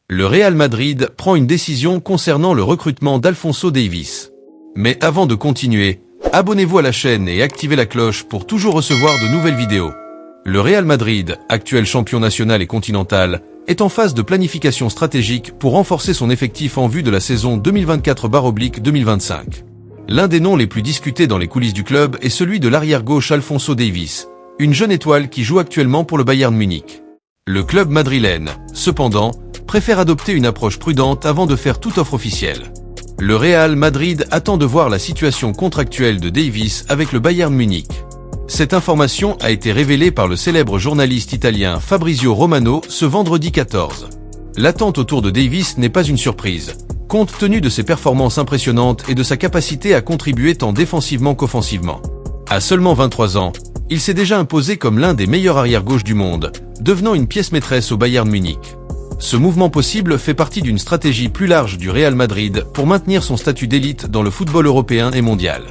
Le Real Madrid prend une décision concernant le recrutement d'Alphonso Davies. Mais avant de continuer, abonnez-vous à la chaîne et activez la cloche pour toujours recevoir de nouvelles vidéos. Le Real Madrid, actuel champion national et continental, est en phase de planification stratégique pour renforcer son effectif en vue de la saison 2024/2025. L'un des noms les plus discutés dans les coulisses du club est celui de l'arrière-gauche Alphonso Davies, une jeune étoile qui joue actuellement pour le Bayern Munich. Le club madrilène, cependant, préfère adopter une approche prudente avant de faire toute offre officielle. Le Real Madrid attend de voir la situation contractuelle de Davies avec le Bayern Munich. Cette information a été révélée par le célèbre journaliste italien Fabrizio Romano ce vendredi 14. L'attente autour de Davies n'est pas une surprise, compte tenu de ses performances impressionnantes et de sa capacité à contribuer tant défensivement qu'offensivement. À seulement 23 ans, il s'est déjà imposé comme l'un des meilleurs arrière-gauche du monde, devenant une pièce maîtresse au Bayern Munich. Ce mouvement possible fait partie d'une stratégie plus large du Real Madrid pour maintenir son statut d'élite dans le football européen et mondial.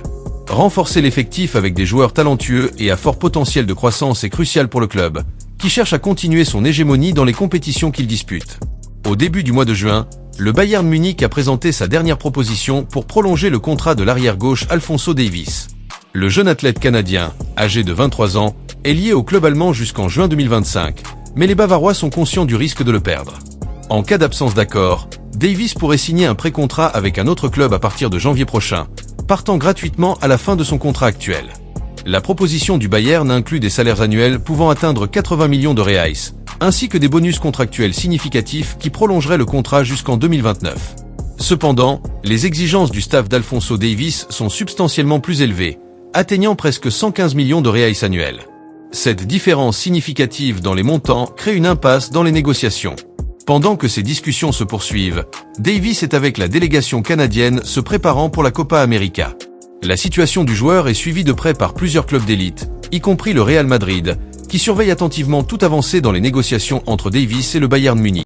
Renforcer l'effectif avec des joueurs talentueux et à fort potentiel de croissance est crucial pour le club, qui cherche à continuer son hégémonie dans les compétitions qu'il dispute. Au début du mois de juin, le Bayern Munich a présenté sa dernière proposition pour prolonger le contrat de l'arrière-gauche Alphonso Davies. Le jeune athlète canadien, âgé de 23 ans, est lié au club allemand jusqu'en juin 2025, mais les Bavarois sont conscients du risque de le perdre. En cas d'absence d'accord, Davies pourrait signer un pré-contrat avec un autre club à partir de janvier prochain, partant gratuitement à la fin de son contrat actuel. La proposition du Bayern inclut des salaires annuels pouvant atteindre 80 millions de reais, ainsi que des bonus contractuels significatifs qui prolongeraient le contrat jusqu'en 2029. Cependant, les exigences du staff d'Alphonso Davies sont substantiellement plus élevées, atteignant presque 115 millions de reais annuels. Cette différence significative dans les montants crée une impasse dans les négociations. Pendant que ces discussions se poursuivent, Davies est avec la délégation canadienne se préparant pour la Copa América. La situation du joueur est suivie de près par plusieurs clubs d'élite, y compris le Real Madrid, qui surveille attentivement toute avancée dans les négociations entre Davies et le Bayern Munich.